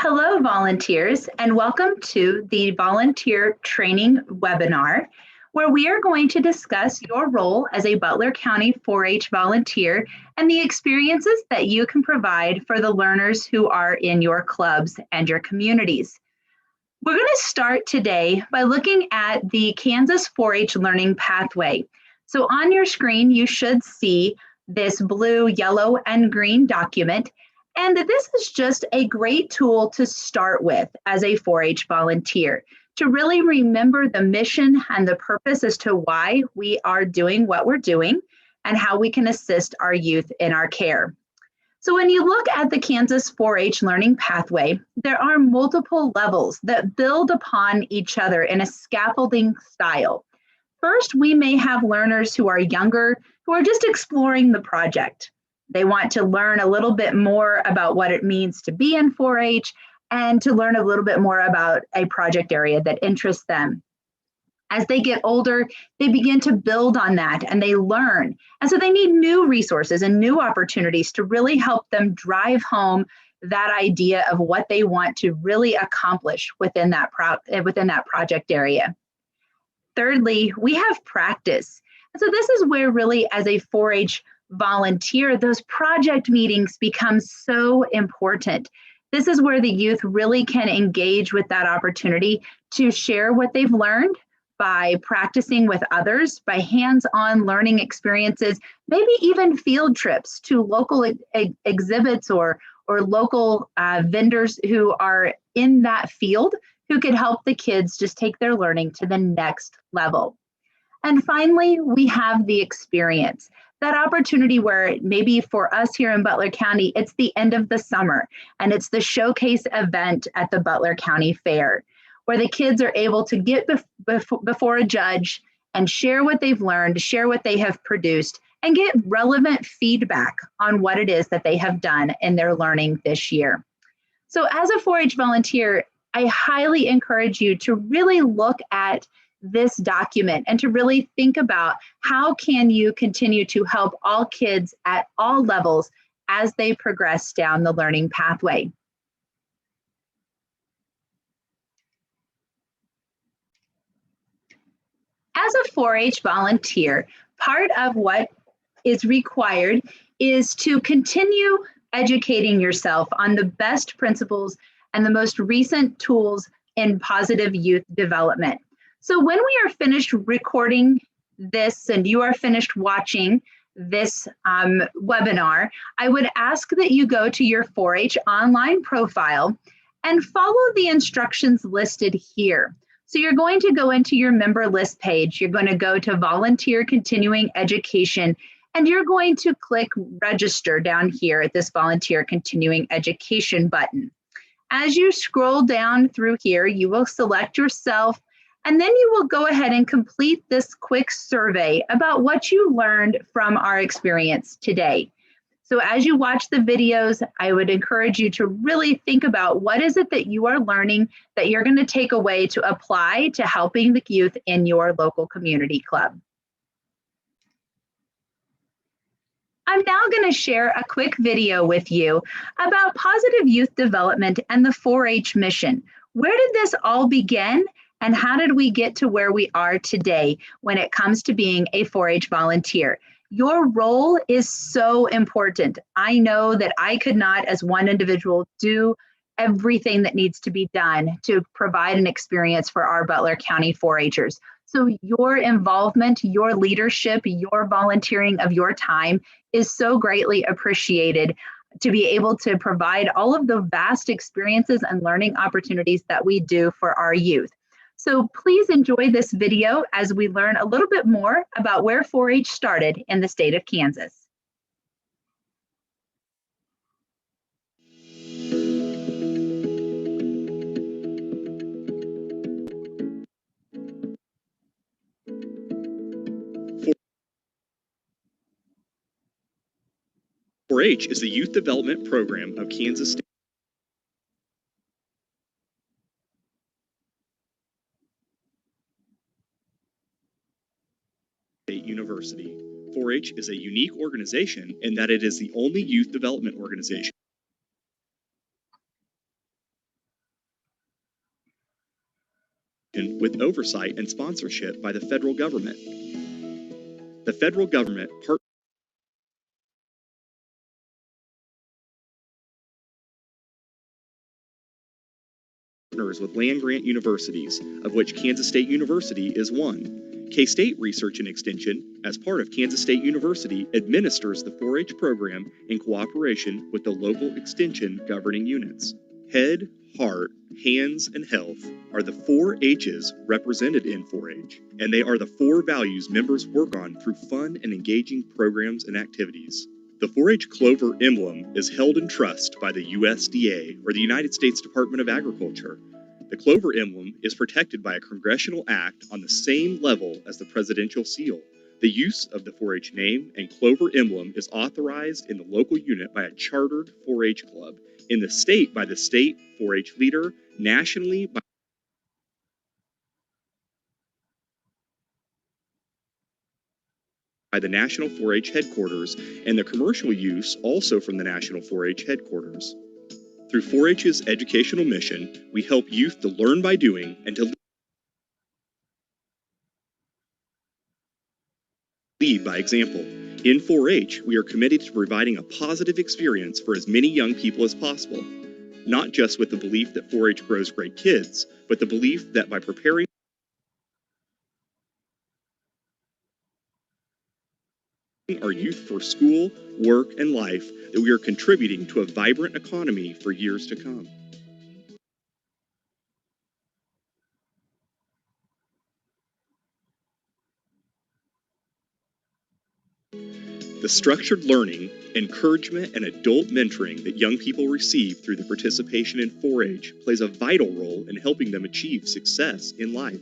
Hello, volunteers, and welcome to the Volunteer Training webinar, where we are going to discuss your role as a Butler County 4-H volunteer and the experiences that you can provide for the learners who are in your clubs and your communities. We're going to start today by looking at the Kansas 4-H Learning Pathway. So on your screen, you should see this blue, yellow, and green document. And this is just a great tool to start with as a 4-H volunteer, to really remember the mission and the purpose as to why we are doing what we're doing and how we can assist our youth in our care. So when you look at the Kansas 4-H Learning Pathway, there are multiple levels that build upon each other in a scaffolding style. First, we may have learners who are younger, who are just exploring the project. They want to learn a little bit more about what it means to be in 4-H and to learn a little bit more about a project area that interests them. As they get older, they begin to build on that and they learn. And so they need new resources and new opportunities to really help them drive home that idea of what they want to really accomplish within that project area. Thirdly, we have practice. And so this is where really as a 4-H volunteer, those project meetings become so important. This is where the youth really can engage with that opportunity to share what they've learned by practicing with others, by hands-on learning experiences, maybe even field trips to local exhibits or local vendors who are in that field who could help the kids just take their learning to the next level. And finally, we have the experience. That opportunity where maybe for us here in Butler County, it's the end of the summer and it's the showcase event at the Butler County Fair, where the kids are able to get before a judge and share what they've learned, share what they have produced, and get relevant feedback on what it is that they have done in their learning this year. So as a 4-H volunteer, I highly encourage you to really look at this document and to really think about how can you continue to help all kids at all levels as they progress down the learning pathway. As a 4-H volunteer, part of what is required is to continue educating yourself on the best principles and the most recent tools in positive youth development. So when we are finished recording this and you are finished watching this webinar, I would ask that you go to your 4-H online profile and follow the instructions listed here. So you're going to go into your member list page, you're going to go to Volunteer Continuing Education, and you're going to click Register down here at this Volunteer Continuing Education button. As you scroll down through here, you will select yourself, and then you will go ahead and complete this quick survey about what you learned from our experience today. So as you watch the videos, I would encourage you to really think about what is it that you are learning that you're going to take away to apply to helping the youth in your local community club. I'm now going to share a quick video with you about positive youth development and the 4-H mission. Where did this all begin? And how did we get to where we are today when it comes to being a 4-H volunteer? Your role is so important. I know that I could not, as one individual, do everything that needs to be done to provide an experience for our Butler County 4-Hers. So your involvement, your leadership, your volunteering of your time is so greatly appreciated to be able to provide all of the vast experiences and learning opportunities that we do for our youth. So please enjoy this video as we learn a little bit more about where 4-H started in the state of Kansas. 4-H is the youth development program of Kansas State University. 4-H is a unique organization in that it is the only youth development organization with oversight and sponsorship by the federal government. The federal government partners with land-grant universities, of which Kansas State University is one. K-State Research and Extension, as part of Kansas State University, administers the 4-H program in cooperation with the local extension governing units. Head, heart, hands, and health are the 4 H's represented in 4-H, and they are the 4 values members work on through fun and engaging programs and activities. The 4-H Clover emblem is held in trust by the USDA, or the United States Department of Agriculture. The Clover emblem is protected by a congressional act on the same level as the presidential seal. The use of the 4-H name and Clover emblem is authorized in the local unit by a chartered 4-H club, in the state by the state 4-H leader, nationally by the National 4-H headquarters, and the commercial use also from the National 4-H headquarters. Through 4-H's educational mission, we help youth to learn by doing and to lead by example. In 4-H, we are committed to providing a positive experience for as many young people as possible, not just with the belief that 4-H grows great kids, but the belief that by preparing our youth for school, work, and life, that we are contributing to a vibrant economy for years to come. The structured learning, encouragement, and adult mentoring that young people receive through the participation in 4-H plays a vital role in helping them achieve success in life.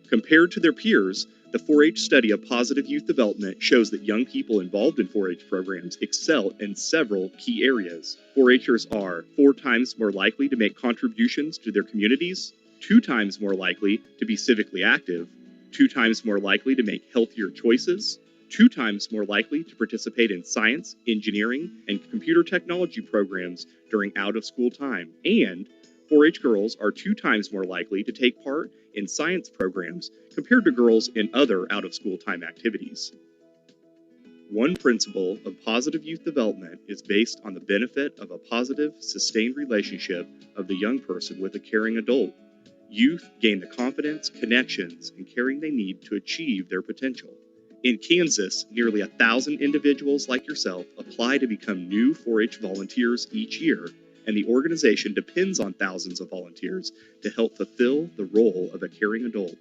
Compared to their peers, the 4-H study of positive youth development shows that young people involved in 4-H programs excel in several key areas. 4-Hers are 4 times more likely to make contributions to their communities, 2 times more likely to be civically active, 2 times more likely to make healthier choices, 2 times more likely to participate in science, engineering, and computer technology programs during out-of-school time, and 4-H girls are 2 times more likely to take part in science programs compared to girls in other out-of-school time activities. One principle of positive youth development is based on the benefit of a positive, sustained relationship of the young person with a caring adult. Youth gain the confidence, connections, and caring they need to achieve their potential. In Kansas, nearly 1,000 individuals like yourself apply to become new 4-H volunteers each year, and the organization depends on thousands of volunteers to help fulfill the role of a caring adult.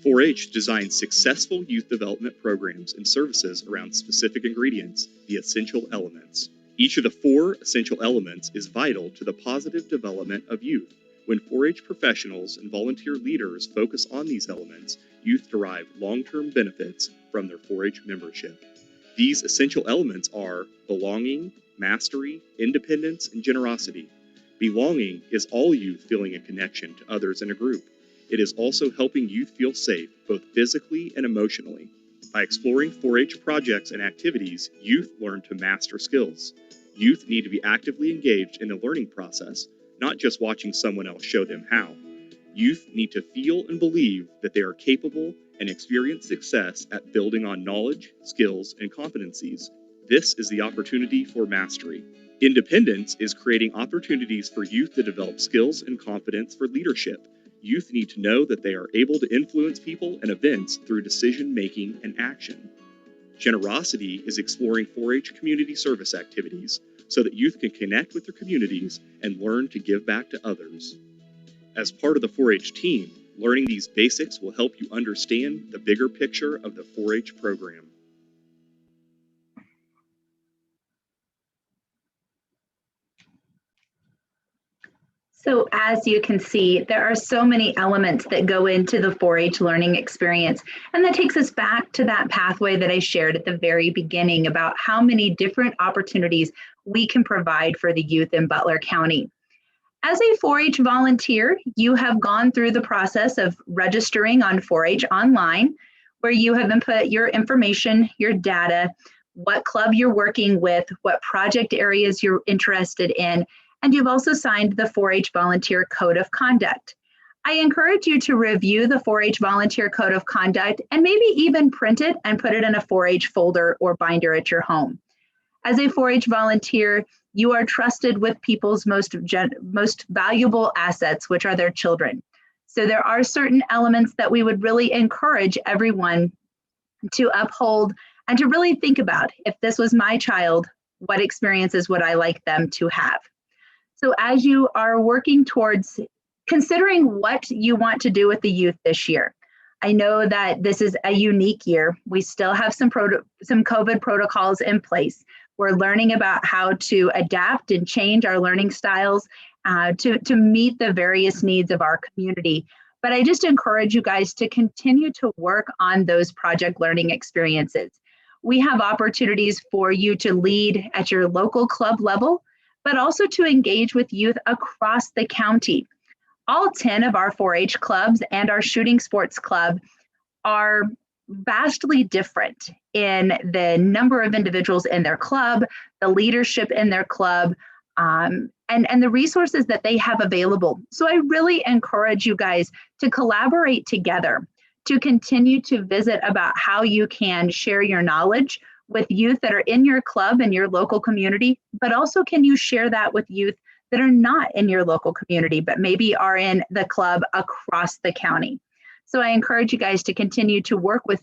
4-H designs successful youth development programs and services around specific ingredients, the essential elements. Each of the 4 essential elements is vital to the positive development of youth. When 4-H professionals and volunteer leaders focus on these elements, youth derive long-term benefits from their 4-H membership. These essential elements are belonging, mastery, independence, and generosity. Belonging is all youth feeling a connection to others in a group. It is also helping youth feel safe, both physically and emotionally. By exploring 4-H projects and activities, youth learn to master skills. Youth need to be actively engaged in the learning process, not just watching someone else show them how. Youth need to feel and believe that they are capable and experience success at building on knowledge, skills, and competencies. This is the opportunity for mastery. Independence is creating opportunities for youth to develop skills and confidence for leadership. Youth need to know that they are able to influence people and events through decision-making and action. Generosity is exploring 4-H community service activities so that youth can connect with their communities and learn to give back to others. As part of the 4-H team, learning these basics will help you understand the bigger picture of the 4-H program. So as you can see, there are so many elements that go into the 4-H learning experience. And that takes us back to that pathway that I shared at the very beginning about how many different opportunities we can provide for the youth in Butler County. As a 4-H volunteer, you have gone through the process of registering on 4-H online, where you have input your information, your data, what club you're working with, what project areas you're interested in, and you've also signed the 4-H Volunteer Code of Conduct. I encourage you to review the 4-H Volunteer Code of Conduct and maybe even print it and put it in a 4-H folder or binder at your home. As a 4-H volunteer, you are trusted with people's most valuable assets, which are their children. So there are certain elements that we would really encourage everyone to uphold and to really think about. If this was my child, what experiences would I like them to have? So as you are working towards considering what you want to do with the youth this year, I know that this is a unique year. We still have some COVID protocols in place. We're learning about how to adapt and change our learning styles to meet the various needs of our community. But I just encourage you guys to continue to work on those project learning experiences. We have opportunities for you to lead at your local club level, but also to engage with youth across the county. All 10 of our 4-H clubs and our shooting sports club are vastly different in the number of individuals in their club, the leadership in their club, and the resources that they have available. So I really encourage you guys to collaborate together, to continue to visit about how you can share your knowledge with youth that are in your club and your local community, but also can you share that with youth that are not in your local community, but maybe are in the club across the county. So I encourage you guys to continue to work with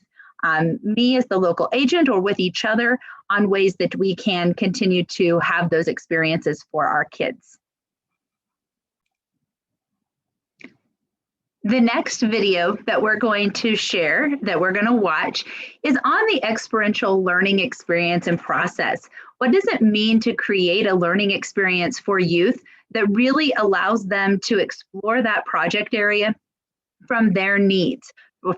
me as the local agent or with each other on ways that we can continue to have those experiences for our kids. The next video that we're going to share, that we're going to watch, is on the experiential learning experience and process. What does it mean to create a learning experience for youth that really allows them to explore that project area from their needs,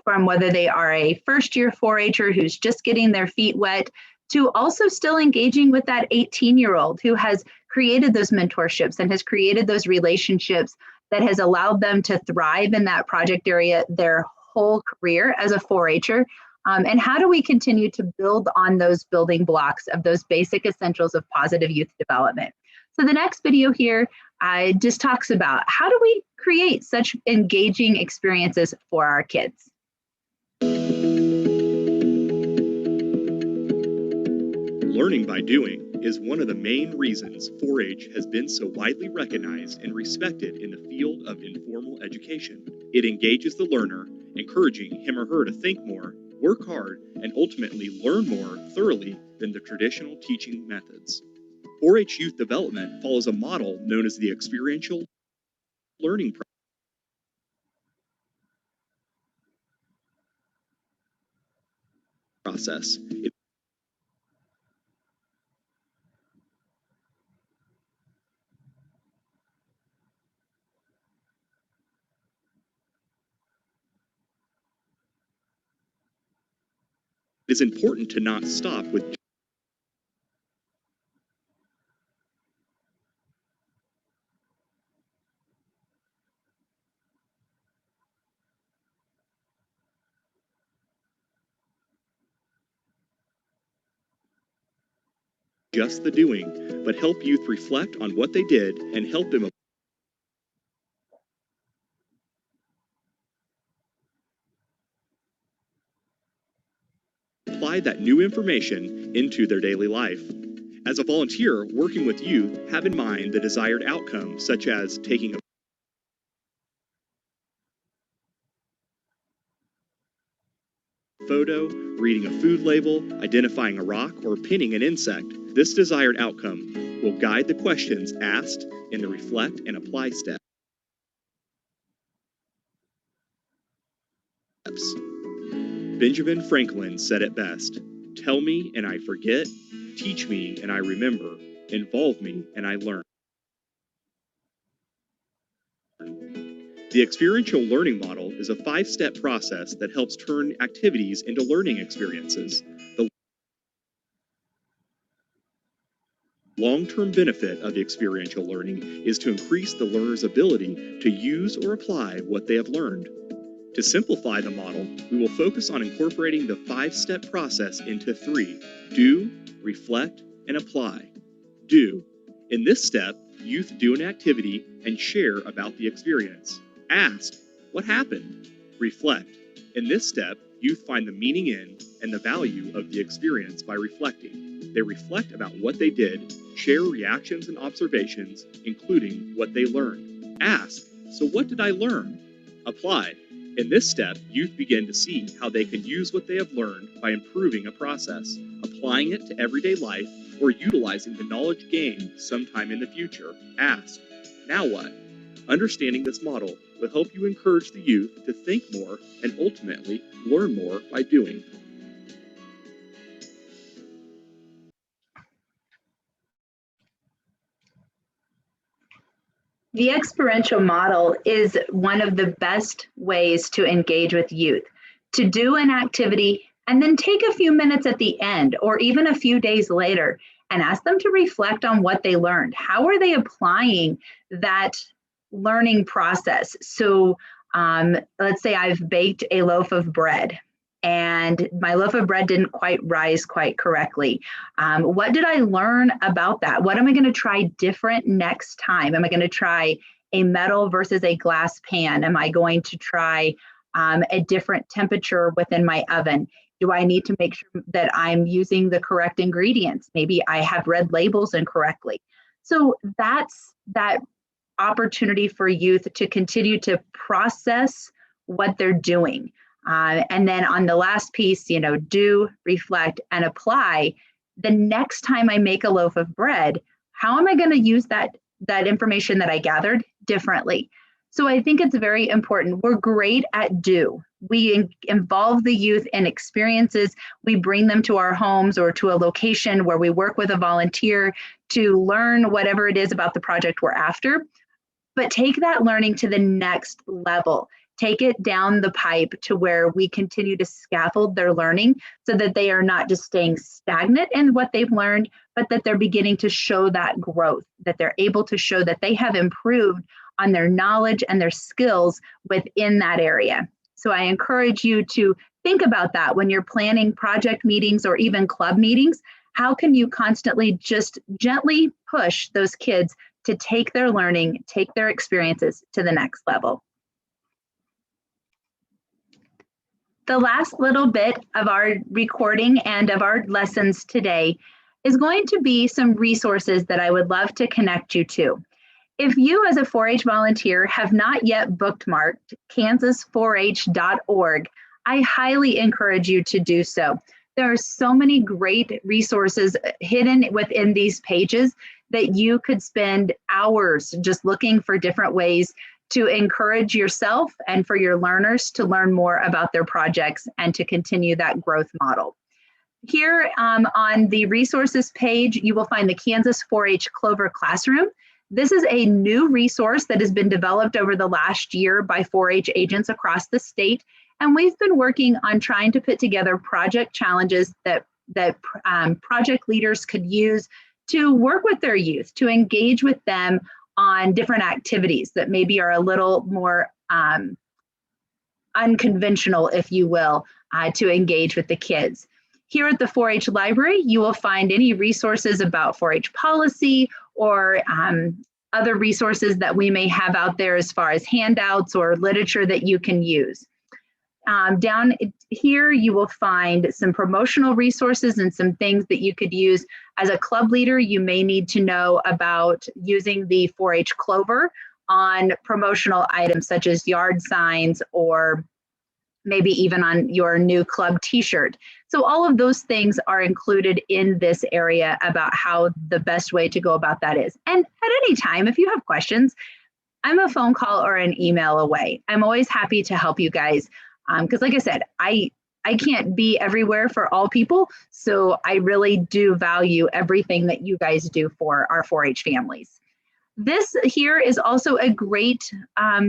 from whether they are a first-year 4-H'er who's just getting their feet wet, to also still engaging with that 18-year-old who has created those mentorships and has created those relationships that has allowed them to thrive in that project area their whole career as a 4-H'er. And how do we continue to build on those building blocks of those basic essentials of positive youth development? So the next video here just talks about how do we create such engaging experiences for our kids. Learning by doing is one of the main reasons 4-H has been so widely recognized and respected in the field of informal education. It engages the learner, encouraging him or her to think more, work hard, and ultimately learn more thoroughly than the traditional teaching methods. 4-H youth development follows a model known as the experiential learning process. It is important to not stop with just the doing, but help youth reflect on what they did and help them apply that new information into their daily life. As a volunteer working with youth, have in mind the desired outcomes, such as taking a photo, reading a food label, identifying a rock, or pinning an insect. This desired outcome will guide the questions asked in the reflect and apply steps. Benjamin Franklin said it best: "Tell me and I forget, teach me and I remember, involve me and I learn." The experiential learning model is a 5-step process that helps turn activities into learning experiences. The long-term benefit of the experiential learning is to increase the learner's ability to use or apply what they have learned. To simplify the model, we will focus on incorporating the 5-step process into 3: do, reflect, and apply. Do. In this step, youth do an activity and share about the experience. Ask, What happened? Reflect. In this step, youth find the meaning in and the value of the experience by reflecting. They reflect about what they did, share reactions and observations, including what they learned. Ask, so what did I learn? Apply. In this step, youth begin to see how they can use what they have learned by improving a process, applying it to everyday life, or utilizing the knowledge gained sometime in the future. Ask, now what? Understanding this model will help you encourage the youth to think more and ultimately learn more by doing. The experiential model is one of the best ways to engage with youth, to do an activity and then take a few minutes at the end or even a few days later and ask them to reflect on what they learned. How are they applying that learning process? So let's say I've baked a loaf of bread and my loaf of bread didn't quite rise quite correctly. What did I learn about that? What am I going to try different next time? Am I going to try a metal versus a glass pan? Am I going to try a different temperature within my oven? Do I need to make sure that I'm using the correct ingredients? Maybe I have read labels incorrectly. So that's that opportunity for youth to continue to process what they're doing. And then on the last piece, do, reflect, and apply. The next time I make a loaf of bread, how am I going to use that information that I gathered differently? So I think it's very important. We're great at do. We involve the youth in experiences. We bring them to our homes or to a location where we work with a volunteer to learn whatever it is about the project we're after. But take that learning to the next level. Take it down the pipe to where we continue to scaffold their learning so that they are not just staying stagnant in what they've learned, but that they're beginning to show that growth, that they're able to show that they have improved on their knowledge and their skills within that area. So I encourage you to think about that when you're planning project meetings or even club meetings. How can you constantly just gently push those kids to take their learning, take their experiences to the next level? The last little bit of our recording and of our lessons today is going to be some resources that I would love to connect you to. If you as a 4-H volunteer have not yet bookmarked kansas4h.org, I highly encourage you to do so. There are so many great resources hidden within these pages that you could spend hours just looking for different ways to encourage yourself and for your learners to learn more about their projects and to continue that growth model. Here on the resources page, you will find the Kansas 4-H Clover Classroom. This is a new resource that has been developed over the last year by 4-H agents across the state. And we've been working on trying to put together project challenges that project leaders could use to work with their youth, to engage with them on different activities that maybe are a little more unconventional, if you will, to engage with the kids. Here at the 4-H Library, you will find any resources about 4-H policy or other resources that we may have out there as far as handouts or literature that you can use. Down here, you will find some promotional resources and some things that you could use. As a club leader, you may need to know about using the 4-H Clover on promotional items such as yard signs or maybe even on your new club t-shirt. So all of those things are included in this area about how the best way to go about that is. And at any time, if you have questions, I'm a phone call or an email away. I'm always happy to help you guys. Because like I said, I can't be everywhere for all people, so I really do value everything that you guys do for our 4-H families. This here is also a great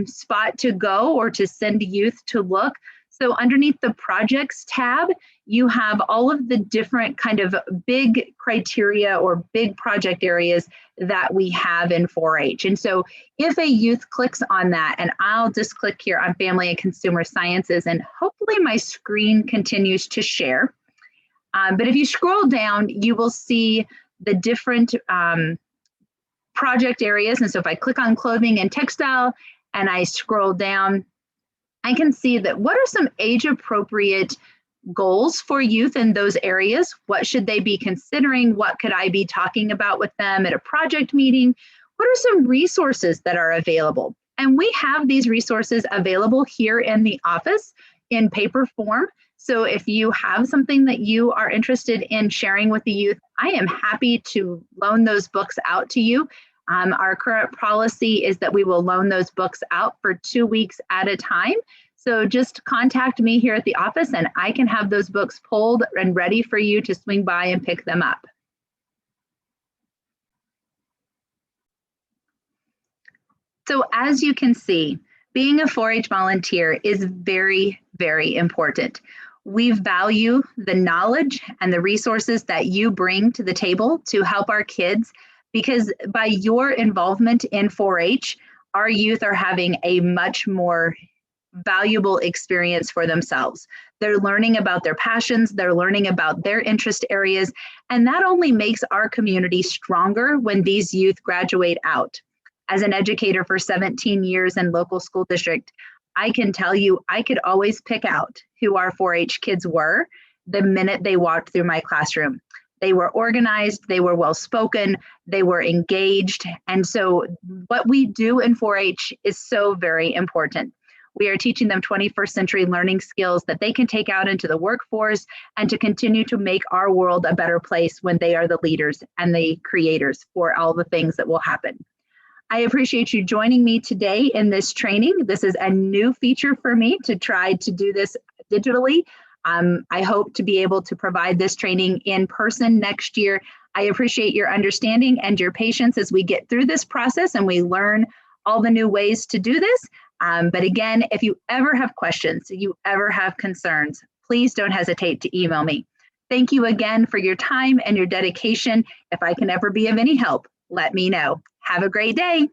spot to go or to send youth to look. So underneath the projects tab, you have all of the different kind of big criteria or big project areas that we have in 4-H. And so if a youth clicks on that, and I'll just click here on Family and Consumer Sciences, and hopefully my screen continues to share. But if you scroll down, you will see the different project areas. And so if I click on clothing and textile and I scroll down, I can see that what are some age appropriate goals for youth in those areas? What should they be considering? What could I be talking about with them at a project meeting? What are some resources that are available? And we have these resources available here in the office in paper form. So if you have something that you are interested in sharing with the youth, I am happy to loan those books out to you. Our current policy is that we will loan those books out for 2 weeks at a time. So just contact me here at the office and I can have those books pulled and ready for you to swing by and pick them up. So as you can see, being a 4-H volunteer is very, very important. We value the knowledge and the resources that you bring to the table to help our kids, because by your involvement in 4-H, our youth are having a much more valuable experience for themselves. They're learning about their passions, they're learning about their interest areas, and that only makes our community stronger when these youth graduate out. As an educator for 17 years in local school district, I can tell you I could always pick out who our 4-H kids were the minute they walked through my classroom. They were organized, they were well-spoken, they were engaged, and so what we do in 4-H is so very important. We are teaching them 21st century learning skills that they can take out into the workforce and to continue to make our world a better place when they are the leaders and the creators for all the things that will happen. I appreciate you joining me today in this training. This is a new feature for me to try to do this digitally. I hope to be able to provide this training in person next year. I appreciate your understanding and your patience as we get through this process and we learn all the new ways to do this. But again, if you ever have questions, you ever have concerns, please don't hesitate to email me. Thank you again for your time and your dedication. If I can ever be of any help, let me know. Have a great day.